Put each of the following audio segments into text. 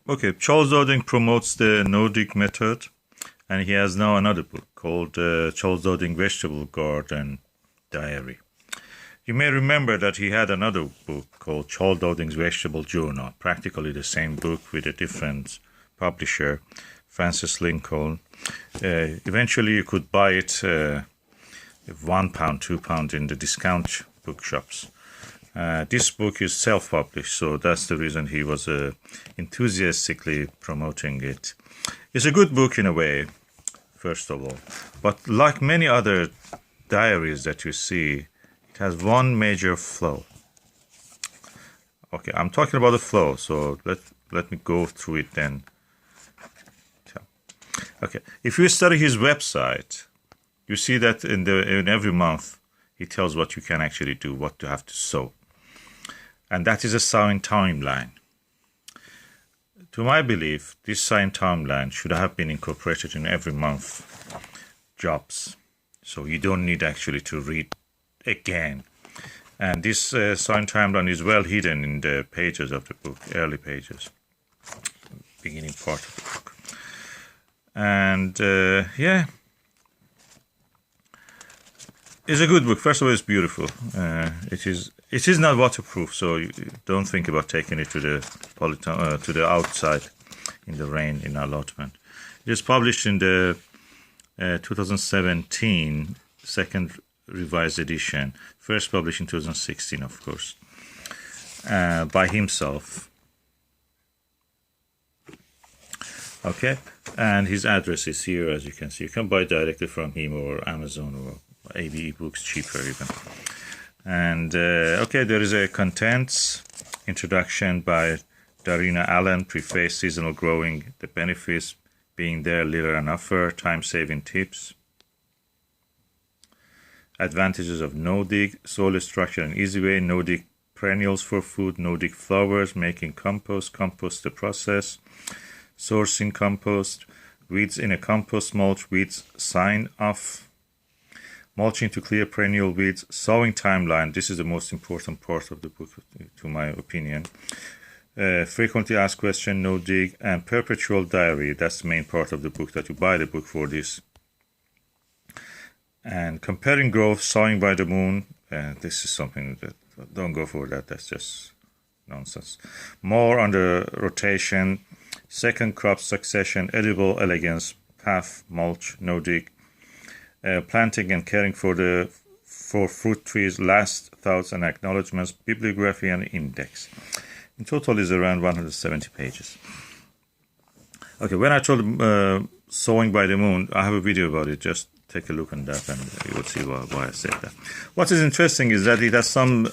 Okay, Charles Dowding promotes the Nordic method, and he has now another book called Charles Dowding Vegetable Garden Diary. You may remember that he had another book called Charles Dowding's Vegetable Journal, practically the same book with a different publisher, Francis Lincoln. Eventually, you could buy it £1, £2 in the discount bookshops. This book is self-published, so that's the reason he was enthusiastically promoting it. It's a good book in a way, first of all, but like many other diaries that you see, it has one major flaw. Okay, I'm talking about the flaw, so let me go through it then. Okay, if you study his website, you see that in every month he tells what you can actually do, what you have to sow. And that is a sowing timeline. To my belief, this sowing timeline should have been incorporated in every month jobs. So you don't need actually to read again. And this sowing timeline is well hidden in the pages of the book, early pages, beginning part of the book. And yeah, it's a good book. First of all, it's beautiful. It is not waterproof, so you don't think about taking it to the outside in the rain in allotment. It was published in the 2017 second revised edition. First published in 2016, of course, by himself. Okay, and his address is here, as you can see. You can buy directly from him or Amazon or ABE Books, cheaper even. And okay, there is a contents introduction by Darina Allen, preface, seasonal growing, the benefits, being there, little and offer, time-saving tips, advantages of no-dig, soil structure and easy way, no-dig perennials for food, no-dig flowers, making compost, compost the process, sourcing compost, weeds in a compost mulch, weeds sign off, mulching to clear perennial weeds, sowing timeline. This is the most important part of the book, to my opinion. Frequently asked question, no dig, and perpetual diary. That's the main part of the book, that you buy the book for this. And comparing growth, sowing by the moon. This is something that, don't go for that. That's just nonsense. More on the rotation, second crop succession, edible elegance, path, mulch, no dig. Planting and caring for fruit trees, last thoughts and acknowledgements, bibliography and index. In total is around 170 pages. Okay, when I told sowing by the moon, I have a video about it. Just take a look on that and you will see why I said that. What is interesting is that it has some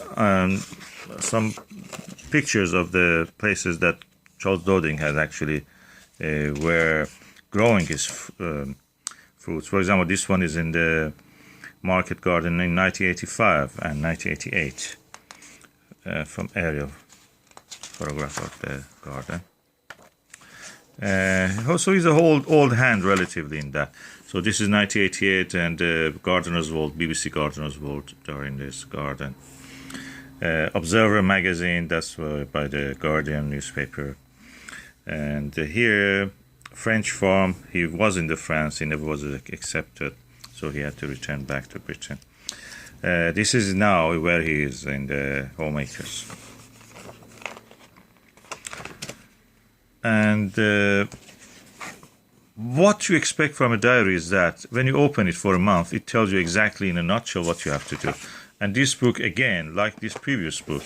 pictures of the places that Charles Dowding has actually were growing his fruits. For example, this one is in the market garden in 1985 and 1988 from aerial photograph of the garden. Also, he's a old hand relatively in that. So this is 1988 and Gardener's Vault, BBC Gardener's Vault during this garden. Observer magazine, that's by the Guardian newspaper. And here, French farm, he was in France, he never was accepted, so he had to return back to Britain. This is now where he is in the homemakers. And what you expect from a diary is that when you open it for a month, it tells you exactly in a nutshell what you have to do. And this book, again, like this previous book,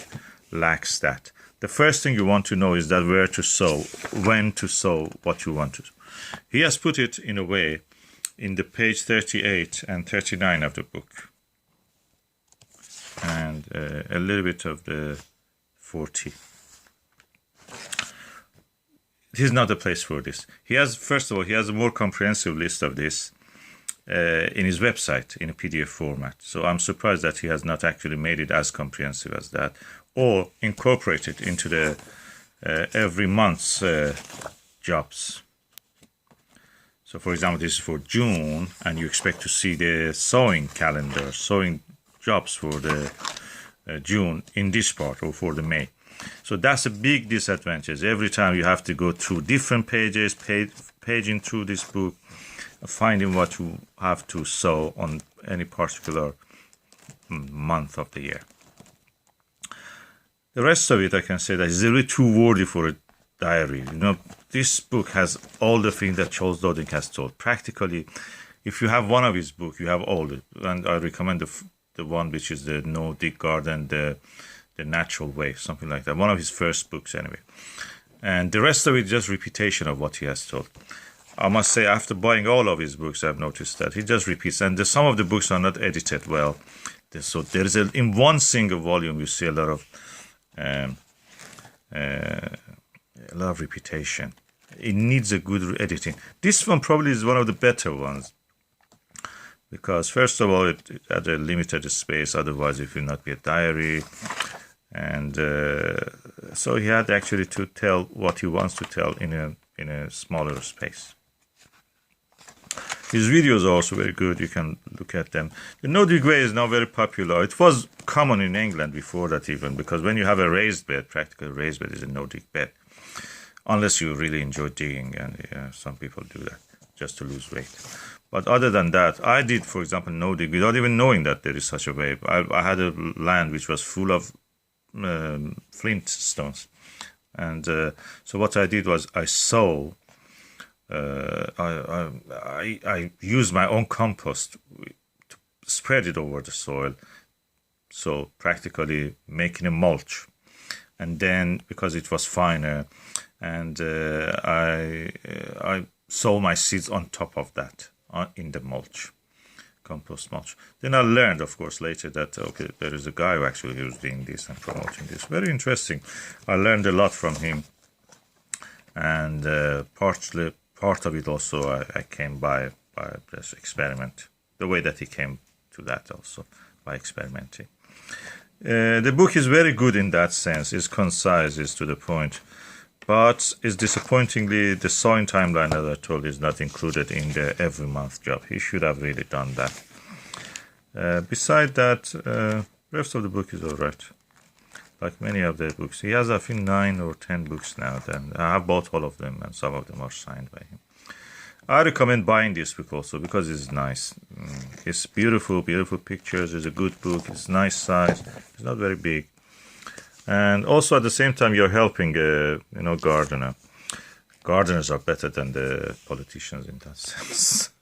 lacks that. The first thing you want to know is that where to sow, when to sow, what you want to do. He has put it in a way in the page 38 and 39 of the book. And a little bit of the 40. This is not the place for this. He has, first of all, he has a more comprehensive list of this in his website in a PDF format. So I'm surprised that he has not actually made it as comprehensive as that, or incorporated into the every month's jobs. So for example, this is for June, and you expect to see the sowing calendar, sowing jobs for the June in this part, or for the May. So that's a big disadvantage. Every time you have to go through different pages, paging through this book, finding what you have to sow on any particular month of the year. The rest of it, I can say that is really too wordy for a diary. You know, this book has all the things that Charles Dowding has told. Practically, if you have one of his books, you have all it. And I recommend the one which is the No Dig Garden, the Natural Way, something like that. One of his first books, anyway. And the rest of it is just repetition of what he has told. I must say, after buying all of his books, I've noticed that he just repeats. And some of the books are not edited well. So there is in one single volume, you see a lot of repetition. It needs a good editing. This one probably is one of the better ones, because first of all, it had a limited space. Otherwise, it will not be a diary. And so he had actually to tell what he wants to tell in a smaller space. His videos are also very good. You can look at them. The No Dig Way is now very popular. It was common in England before that even, because when you have a raised bed, practically a raised bed is a no-dig bed. Unless you really enjoy digging, and some people do that just to lose weight. But other than that, I did, for example, no-dig without even knowing that there is such a way. I had a land which was full of flint stones. And so what I did was I sow. I use my own compost to spread it over the soil, so practically making a mulch. And then, because it was finer, and I sow my seeds on top of that in the mulch, compost mulch. Then I learned, of course, later that okay, there is a guy who actually was doing this and promoting this. Very interesting. I learned a lot from him, and part of it also I came by this experiment, the way that he came to that also, by experimenting. The book is very good in that sense. It's concise, it's to the point, but it's disappointingly the sowing timeline that I told is not included in the every month job. He should have really done that. Beside that, rest of the book is all right. Like many of the books, he has I think 9 or 10 books now. Then I have bought all of them, and some of them are signed by him. I recommend buying this book also because it's nice. It's beautiful pictures. It's a good book. It's nice size. It's not very big, and also at the same time you're helping gardener. Gardeners are better than the politicians in that sense.